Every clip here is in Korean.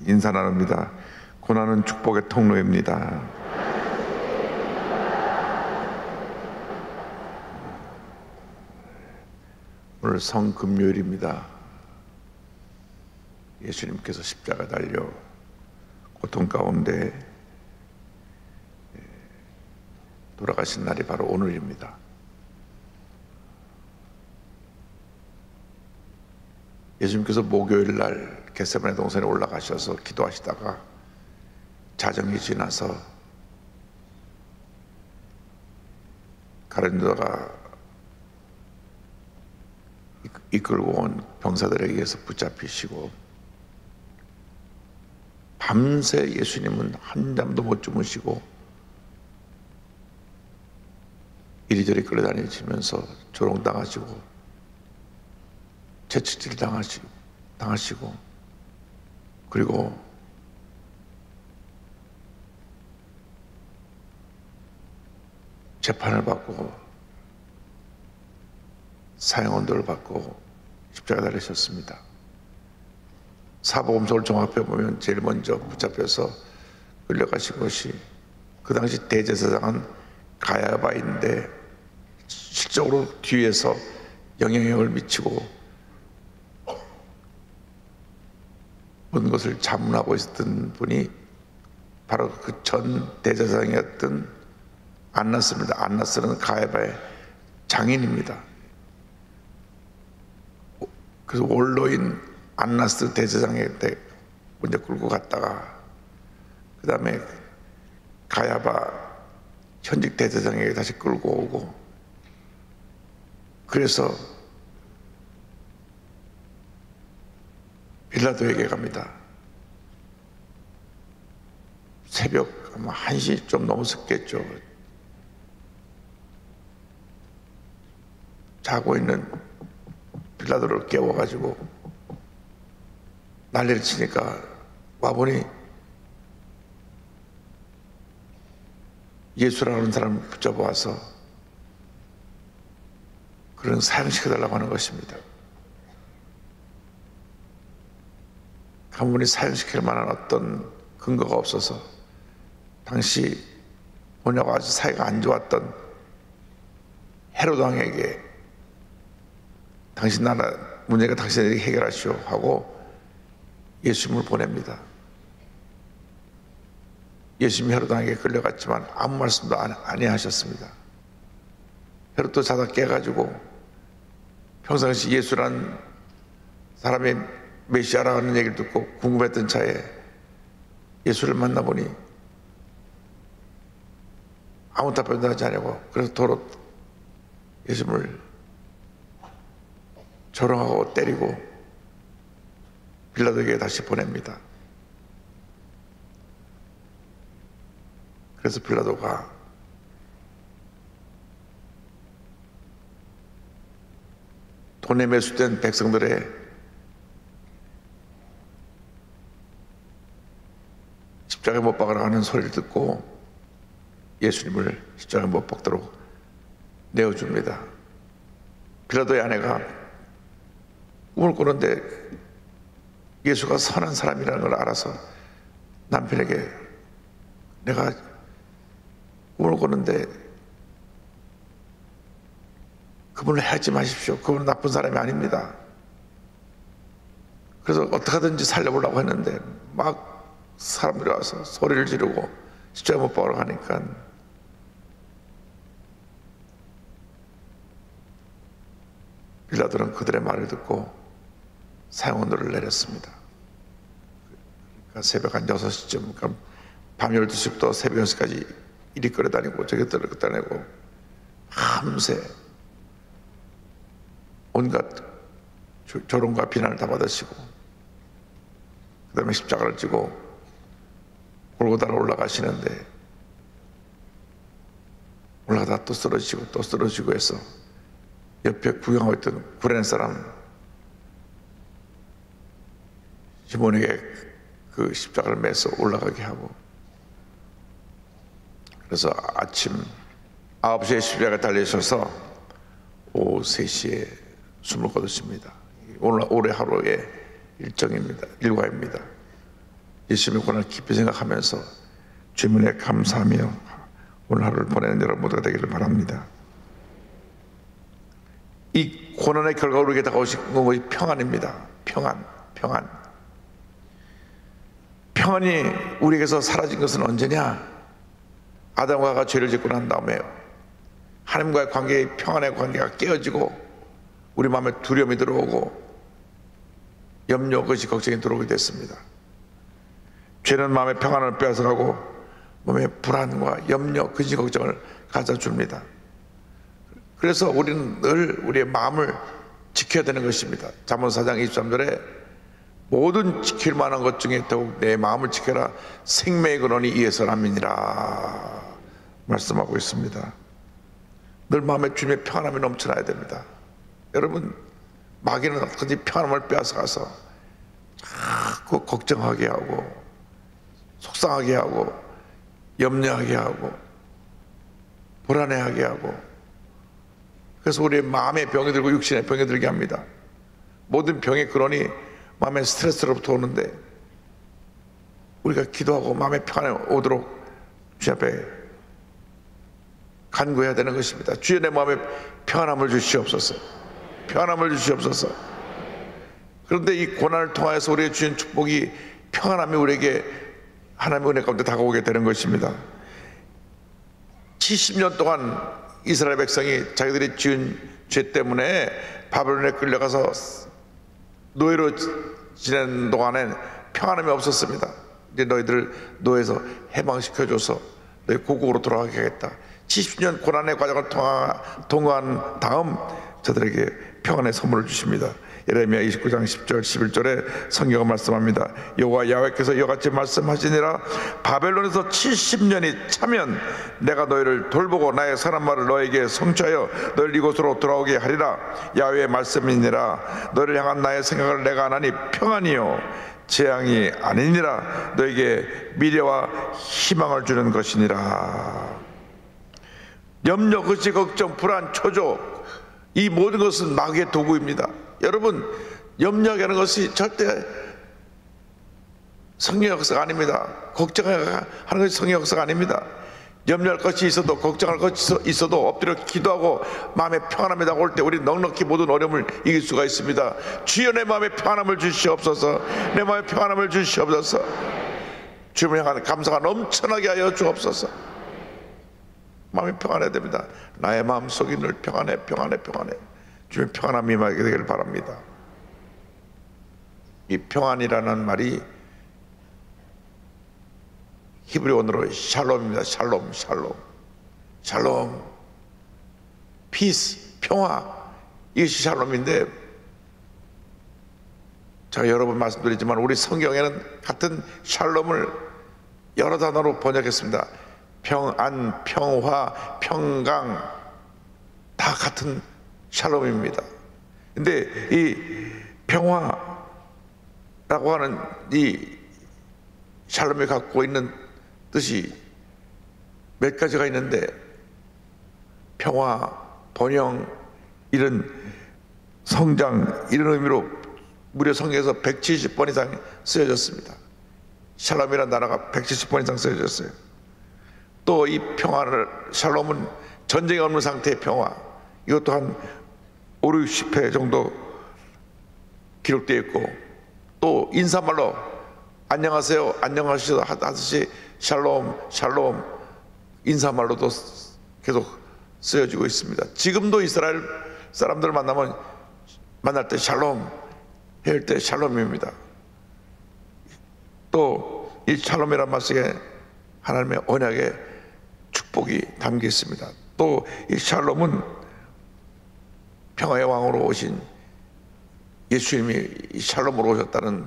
인사 나눕니다. 고난은 축복의 통로입니다. 오늘 성금요일입니다. 예수님께서 십자가 달려 고통 가운데 돌아가신 날이 바로 오늘입니다. 예수님께서 목요일 날 겟세마네 동산에 올라가셔서 기도하시다가 자정이 지나서 가룟유다가 이끌고 온 병사들에게 의해서 붙잡히시고 밤새 예수님은 한잠도 못 주무시고 이리저리 끌어다니시면서 조롱당하시고 채찍질 당하시고 그리고 재판을 받고 사형언도를 받고 십자가 달리셨습니다. 사복음서를 종합해 보면 제일 먼저 붙잡혀서 끌려가신 것이 그 당시 대제사장은 가야바인데 실적으로 뒤에서 영향력을 미치고 모든 것을 자문하고 있었던 분이 바로 그 전 대제사장이었던 안나스입니다. 안나스는 가야바의 장인입니다. 그래서 원로인 안나스 대제사장한테 먼저 끌고 갔다가 그 다음에 가야바 현직 대제사장에게 다시 끌고 오고 그래서 빌라도에게 갑니다. 새벽 아마 1시 좀 넘었었겠죠. 자고 있는 빌라도를 깨워가지고 난리를 치니까 와보니 예수라는 사람을 붙잡아와서 그런 사형시켜달라고 하는 것입니다. 가문이 사형시킬 만한 어떤 근거가 없어서 당시 뭐냐고 아주 사이가 안 좋았던 헤롯 왕에게 당신 나라 문제가 당신에게 해결하시오 하고 예수님을 보냅니다. 예수님이 헤롯 왕에게 끌려갔지만 아무 말씀도 안 하셨습니다. 헤롯도 자다 깨가지고 평상시 예수란 사람의 메시아라는 얘기를 듣고 궁금했던 차에 예수를 만나보니 아무 답변도 하지 않고 그래서 도로 예수님을 조롱하고 때리고 빌라도에게 다시 보냅니다. 그래서 빌라도가 돈에 매수된 백성들의 십자가에 못 박으라 하는 소리를 듣고 예수님을 십자가에 못 박도록 내어줍니다. 빌라도의 아내가 꿈을 꾸는데 예수가 선한 사람이라는 걸 알아서 남편에게 내가 꿈을 꾸는데 그분을 해하지 마십시오. 그분은 나쁜 사람이 아닙니다. 그래서 어떻게 하든지 살려보려고 했는데 막 사람들이 와서 소리를 지르고 십자가에 못 박으러 가니까 빌라도는 그들의 말을 듣고 사형언도를 내렸습니다. 그러니까 새벽 한 6시쯤, 그러니까 밤 12시부터 새벽 6시까지 이리 끌어다니고 저기 끌어다니고 밤새 온갖 조롱과 비난을 다 받으시고 그 다음에 십자가를 지고 골고다로 올라가시는데 올라가다 또 쓰러지고 해서 옆에 구경하고 있던 구레네 사람 시몬에게 그 십자가를 매서 올라가게 하고 그래서 아침 9시에 십자가에 달리셔서 오후 3시에 숨을 거두십니다. 오늘 올해 하루의 일정입니다. 일과입니다. 예수님의 고난을 깊이 생각하면서 주님에 감사하며 오늘 하루를 보내는 여러분 모두가 되기를 바랍니다. 이 고난의 결과로 우리에게 다가오신 것이 평안입니다. 평안이 우리에게서 사라진 것은 언제냐? 아담과 하와가 죄를 짓고 난 다음에 하나님과의 관계, 평안의 관계가 깨어지고 우리 마음에 두려움이 들어오고 염려, 것이 걱정이 들어오게 됐습니다. 죄는 마음의 평안을 빼앗아가고 몸에 불안과 염려, 근심, 걱정을 가져줍니다. 그래서 우리는 늘 우리의 마음을 지켜야 되는 것입니다. 잠언 4장 23절에 모든 지킬 만한 것 중에 더욱 내 마음을 지켜라. 생명의 근원이 이에서 남이니라 말씀하고 있습니다. 늘 마음에 주님의 평안함이 넘쳐나야 됩니다. 여러분, 마귀는 어떻게 평안함을 빼앗아가서 자꾸 걱정하게 하고 속상하게 하고 염려하게 하고 불안해하게 하고, 그래서 우리의 마음에 병이 들고 육신에 병이 들게 합니다. 모든 병의 근원이 마음의 스트레스로부터 오는데 우리가 기도하고 마음의 평안이 오도록 주님 앞에 간구해야 되는 것입니다. 주여, 내 마음에 평안함을 주시옵소서. 평안함을 주시옵소서. 그런데 이 고난을 통하여서 우리의 주신 축복이, 평안함이 우리에게 하나님의 은혜 가운데 다가오게 되는 것입니다. 70년 동안 이스라엘 백성이 자기들이 지은 죄 때문에 바벨론에 끌려가서 노예로 지낸 동안엔 평안함이 없었습니다. 이제 너희들을 노예에서 해방시켜줘서 너희 고국으로 돌아가게 하겠다. 70년 고난의 과정을 통과한 다음 저들에게 평안의 선물을 주십니다. 예레미야 29장 10절 11절에 성경은 말씀합니다. 여호와 야훼께서 이와같이 말씀하시니라. 바벨론에서 70년이 차면 내가 너희를 돌보고 나의 선한 말을 너에게 성취하여 너희를 이곳으로 돌아오게 하리라. 야훼의 말씀이니라. 너희를 향한 나의 생각을 내가 안 하니 평안이요 재앙이 아니니라. 너에게 미래와 희망을 주는 것이니라. 염려, 근심, 걱정, 불안, 초조, 이 모든 것은 마귀의 도구입니다. 여러분, 염려하게 하는 것이 절대 성령의 역사가 아닙니다. 걱정하는 것이 성령의 역사가 아닙니다. 염려할 것이 있어도, 걱정할 것이 있어도 엎드려 기도하고 마음의 평안함이 다가올 때 우리 넉넉히 모든 어려움을 이길 수가 있습니다. 주여, 내 마음에 평안함을 주시옵소서. 내 마음에 평안함을 주시옵소서. 주님을 향한 감사가 넘쳐나게 하여 주옵소서. 마음이 평안해야 됩니다. 나의 마음속이 늘 평안해. 주님의 평안함이 임하게 되기를 바랍니다. 이 평안이라는 말이 히브리어로 샬롬입니다. 샬롬, 피스, 평화, 이것이 샬롬인데, 제가 여러 번 말씀드리지만 우리 성경에는 같은 샬롬을 여러 단어로 번역했습니다. 평안, 평화, 평강, 다 같은 샬롬입니다. 근데 이 평화라고 하는 이 샬롬이 갖고 있는 뜻이 몇 가지가 있는데, 평화, 번영, 이런 성장, 이런 의미로 무려 성경에서 170번 이상 쓰여졌습니다. 샬롬이라는 단어가 170번 이상 쓰여졌어요. 또 이 평화를, 샬롬은 전쟁이 없는 상태의 평화, 이것도 한 5, 60회 정도 기록되어 있고, 또 인사말로 안녕하세요, 안녕하시죠 하듯이 샬롬 인사말로도 계속 쓰여지고 있습니다. 지금도 이스라엘 사람들을 만날 때 샬롬 할 때 샬롬입니다. 또 이 샬롬이란 말 속에 하나님의 언약의 축복이 담겨 있습니다. 또 이 샬롬은 평화의 왕으로 오신 예수님이 이 샬롬으로 오셨다는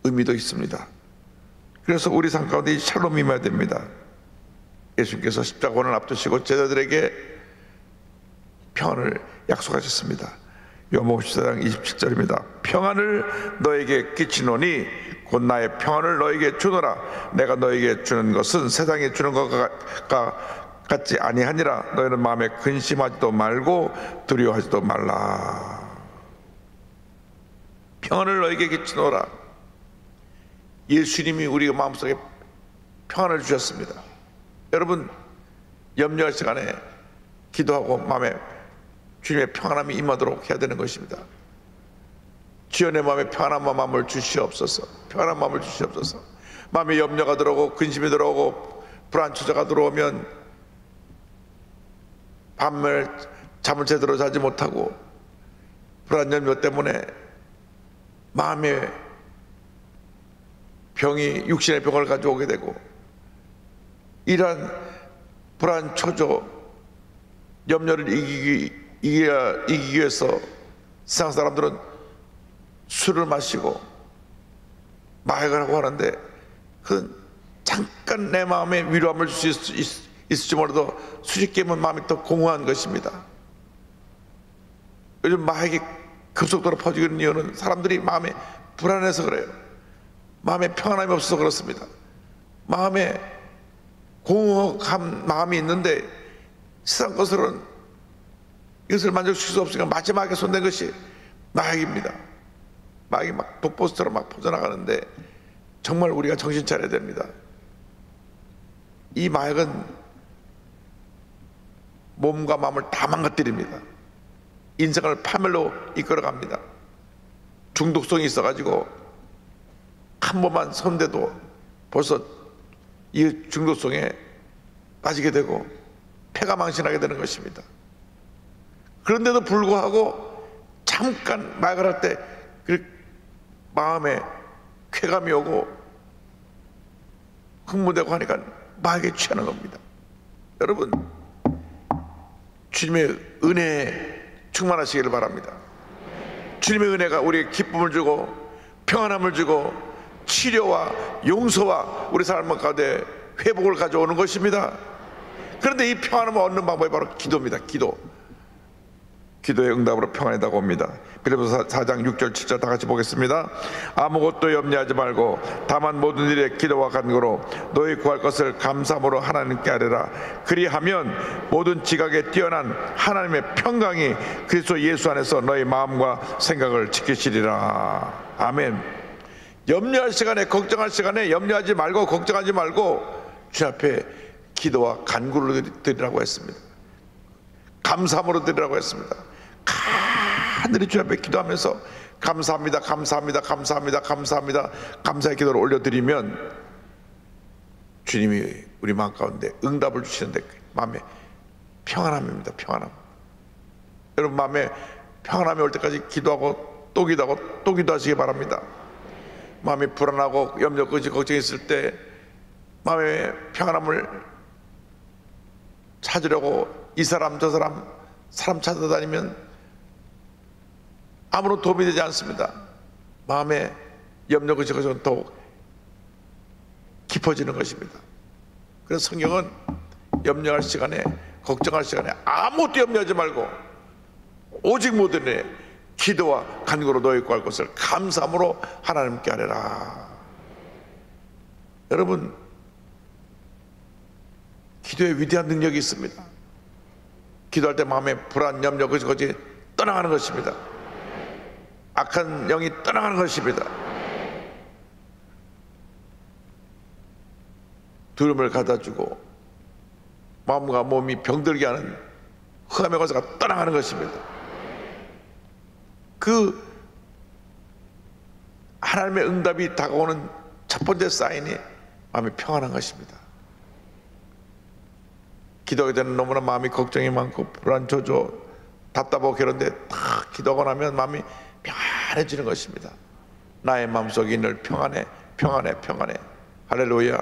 의미도 있습니다. 그래서 우리 삶 가운데 이 샬롬이 임해야 됩니다. 예수님께서 십자가를 앞두시고 제자들에게 평안을 약속하셨습니다. 요한복음 14장 27절입니다. 평안을 너에게 끼치노니 곧 나의 평안을 너에게 주노라. 내가 너에게 주는 것은 세상에 주는 것과 같지 아니하니라. 너희는 마음에 근심하지도 말고 두려워하지도 말라. 평안을 너에게 끼치노라. 예수님이 우리 마음속에 평안을 주셨습니다. 여러분, 염려할 시간에 기도하고 마음에 주님의 평안함이 임하도록 해야 되는 것입니다. 주여 내 마음에 평안한 마음을 주시옵소서. 평안한 마음을 주시옵소서. 마음에 염려가 들어오고 근심이 들어오고 불안초조가 들어오면 밤을 잠을 제대로 자지 못하고 불안 염려 때문에 마음의 병이 육신의 병을 가져오게 되고, 이러한 불안, 초조, 염려를 이기기 위해서 세상 사람들은 술을 마시고 마약을 하고 하는데, 그 잠깐 내 마음에 위로함을 줄 수 있을지 몰라도 수십 개면 마음이 더 공허한 것입니다. 요즘 마약이 급속도로 퍼지고 있는 이유는 사람들이 마음에 불안해서 그래요. 마음에 평안함이 없어서 그렇습니다. 마음에 공허한 마음이 있는데 세상 것으로는 이것을 만족시킬 수 없으니까 마지막에 손댄 것이 마약입니다. 마약이 막 독보스처럼 막 퍼져나가는데 정말 우리가 정신 차려야 됩니다. 이 마약은 몸과 마음을 다 망가뜨립니다. 인생을 파멸로 이끌어갑니다. 중독성이 있어가지고 한 번만 손대도 벌써 이 중독성에 빠지게 되고 폐가 망신하게 되는 것입니다. 그런데도 불구하고 잠깐 마약을 할 때 그 마음에 쾌감이 오고 흥분되고 하니까 마약에 취하는 겁니다. 여러분, 주님의 은혜에 충만하시기를 바랍니다. 주님의 은혜가 우리에게 기쁨을 주고 평안함을 주고 치료와 용서와 우리 삶 가운데 회복을 가져오는 것입니다. 그런데 이 평안함을 얻는 방법이 바로 기도입니다. 기도의 응답으로 평안이 다가옵니다. 빌립보서 4장 6절 7절 다 같이 보겠습니다. 아무것도 염려하지 말고 다만 모든 일에 기도와 간구로 너희 구할 것을 감사함으로 하나님께 아뢰라. 그리하면 모든 지각에 뛰어난 하나님의 평강이 그리스도 예수 안에서 너희 마음과 생각을 지키시리라. 아멘. 염려할 시간에, 걱정할 시간에 염려하지 말고 걱정하지 말고 주 앞에 기도와 간구를 드리라고 했습니다. 감사함으로 드리라고 했습니다. 하늘이 주 앞에 기도하면서 감사합니다, 감사합니다, 감사합니다, 감사합니다, 감사의 기도를 올려드리면 주님이 우리 마음 가운데 응답을 주시는데 마음에 평안함입니다. 평안함. 여러분, 마음에 평안함이 올 때까지 기도하고 또 기도하고 또 기도하시기 바랍니다. 마음이 불안하고 염려, 걱정이 있을 때 마음의 평안함을 찾으려고 이 사람 저 사람 찾아다니면 아무런 도움이 되지 않습니다. 마음에 염려, 걱정은 더욱 깊어지는 것입니다. 그래서 성경은 염려할 시간에, 걱정할 시간에 아무것도 염려하지 말고 오직 모든 일에 기도와 간구로 너희 구할 것을 감사함으로 하나님께 아뢰라. 여러분, 기도에 위대한 능력이 있습니다. 기도할 때 마음의 불안, 염려, 그것이 떠나가는 것입니다. 악한 영이 떠나가는 것입니다. 두려움을 가다주고 마음과 몸이 병들게 하는 흑암의 권세가 떠나가는 것입니다. 그 하나님의 응답이 다가오는 첫 번째 사인이 마음이 평안한 것입니다. 기도하게 되는 너무나 마음이 걱정이 많고 불안, 조조, 답답하고 그런데 딱 기도하고 나면 마음이 평안해지는 것입니다. 나의 마음속이 늘 평안해, 평안해, 평안해. 할렐루야.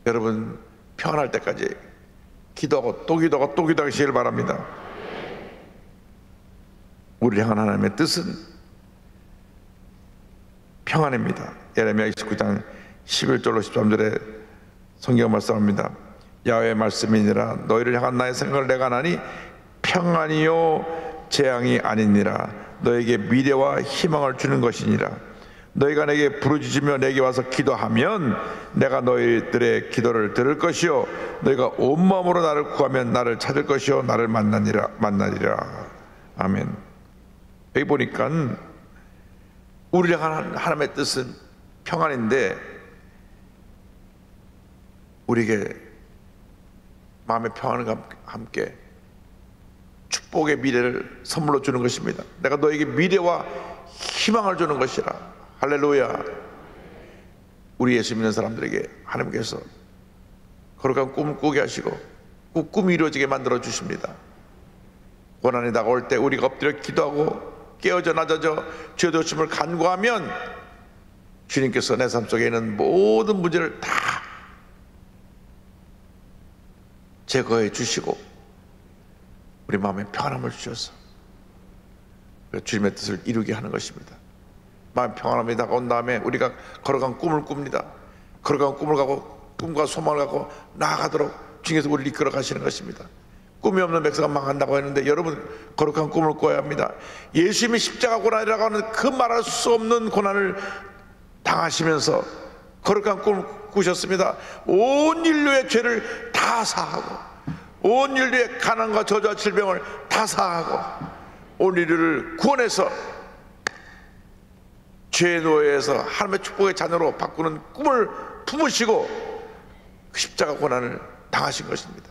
여러분, 평안할 때까지 기도하고 또 기도하고 또 기도하시길 바랍니다. 우리를 향한 하나님의 뜻은 평안입니다. 예레미야 29장 11절로 13절에 성경 말씀합니다. 야훼의 말씀이니라. 너희를 향한 나의 생각을 내가 하나니 평안이요 재앙이 아니니라. 너에게 미래와 희망을 주는 것이니라. 너희가 내게 부르짖으며 내게 와서 기도하면 내가 너희들의 기도를 들을 것이요 너희가 온 마음으로 나를 구하면 나를 찾을 것이요 나를 만나리라. 아멘. 여기 보니까 우리를 향한 하나님의 뜻은 평안인데 우리에게 마음의 평안과 함께 축복의 미래를 선물로 주는 것입니다. 내가 너에게 미래와 희망을 주는 것이라. 할렐루야. 우리 예수 믿는 사람들에게 하나님께서 거룩한 꿈을 꾸게 하시고 그 꿈이 이루어지게 만들어 주십니다. 고난이 다가올 때 우리가 엎드려 기도하고 깨어져 낮아져 죄 도심을 간구하면 주님께서 내 삶 속에 있는 모든 문제를 다 제거해 주시고 우리 마음에 평안함을 주셔서 주님의 뜻을 이루게 하는 것입니다. 마음 평안함이 다가온 다음에 우리가 거룩한 꿈을 꿉니다. 거룩한 꿈을 가고 꿈과 소망을 갖고 나아가도록 주님께서 우리를 이끌어 가시는 것입니다. 꿈이 없는 백성은 망한다고 했는데 여러분 거룩한 꿈을 꿔야 합니다. 예수님이 십자가 고난이라고 하는 그 말할 수 없는 고난을 당하시면서 거룩한 꿈을 꾸셨습니다. 온 인류의 죄를 다 사하고 온 인류의 가난과 저주와 질병을 다 사하고 온 인류를 구원해서 죄의 노예에서 하나님의 축복의 자녀로 바꾸는 꿈을 품으시고 그 십자가 고난을 당하신 것입니다.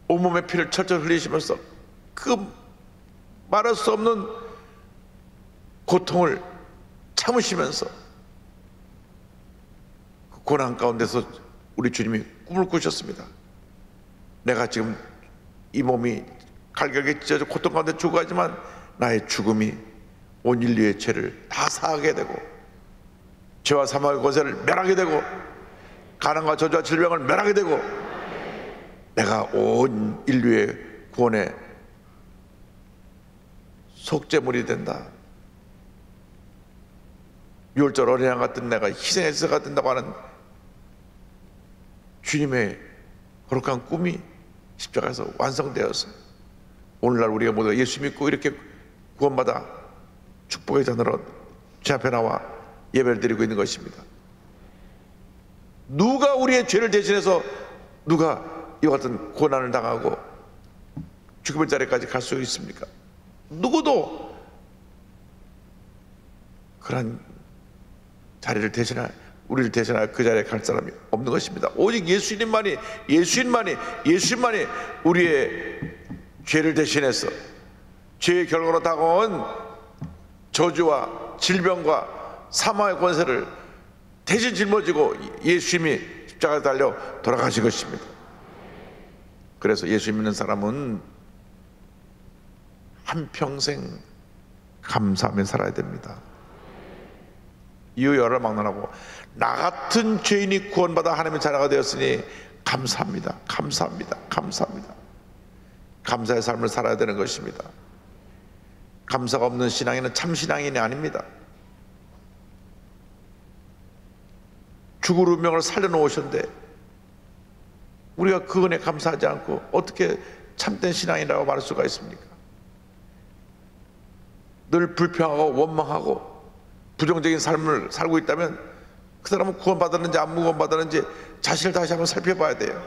온몸의 피를 철철 흘리시면서 그 말할 수 없는 고통을 참으시면서 그 고난 가운데서 우리 주님이 꿈을 꾸셨습니다. 내가 지금 이 몸이 갈갈게 찢어져 고통 가운데 죽어가지만 나의 죽음이 온 인류의 죄를 다 사하게 되고 죄와 사망의 권세를 멸하게 되고 가난과 저주와 질병을 멸하게 되고 내가 온 인류의 구원의 속죄물이 된다. 유월절 어린양 같은 내가 희생해서가 된다고 하는 주님의 거룩한 꿈이 십자가에서 완성되어서 오늘날 우리가 모두 예수 믿고 이렇게 구원받아 축복의 자녀로 제 앞에 나와 예배를 드리고 있는 것입니다. 누가 우리의 죄를 대신해서 누가 이와 같은 고난을 당하고 죽음의 자리까지 갈 수 있습니까? 누구도 그런 자리를 대신할 우리를 대신할 그 자리에 갈 사람이 없는 것입니다. 오직 예수님만이 우리의 죄를 대신해서 죄의 결과로 다가온 저주와 질병과 사망의 권세를 대신 짊어지고 예수님이 십자가에 달려 돌아가신 것입니다. 그래서 예수 믿는 사람은 한평생 감사하며 살아야 됩니다. 이유 열을 막론하고 나 같은 죄인이 구원받아 하나님의 자녀가 되었으니 감사합니다. 감사의 삶을 살아야 되는 것입니다. 감사가 없는 신앙인은 참 신앙인이 아닙니다. 죽을 운명을 살려놓으셨는데 우리가 그 은혜 감사하지 않고 어떻게 참된 신앙이라고 말할 수가 있습니까? 늘 불평하고 원망하고 부정적인 삶을 살고 있다면 그 사람은 구원받았는지 안 구원받았는지 자신을 다시 한번 살펴봐야 돼요.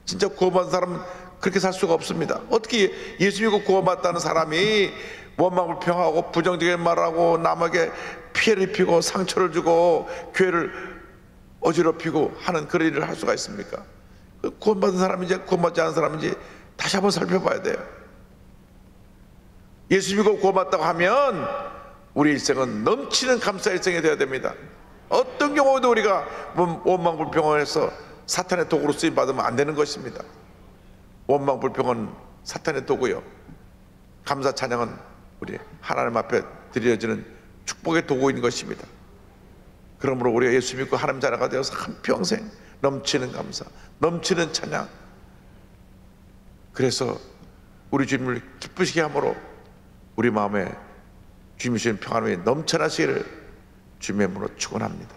진짜 구원받은 사람은 그렇게 살 수가 없습니다. 어떻게 예수 믿고 구원받았다는 사람이 원망불평하고 부정적인 말하고 남에게 피해를 입히고 상처를 주고 교회를 어지럽히고 하는 그런 일을 할 수가 있습니까? 구원받은 사람인지 구원받지 않은 사람인지 다시 한번 살펴봐야 돼요. 예수 믿고 구원받았다고 하면 우리 일생은 넘치는 감사 일생이 되어야 됩니다. 어떤 경우에도 우리가 원망불평을 사탄의 도구로 쓰임받으면 안 되는 것입니다. 원망불평은 사탄의 도구요, 감사 찬양은 우리 하나님 앞에 드려지는 축복의 도구인 것입니다. 그러므로 우리가 예수 믿고 하나님 자녀가 되어서 한평생 넘치는 감사, 넘치는 찬양, 그래서 우리 주님을 기쁘시게 함으로 우리 마음에 주님이 주신 평안함이 넘쳐나시기를 주님의 이름으로 축원합니다.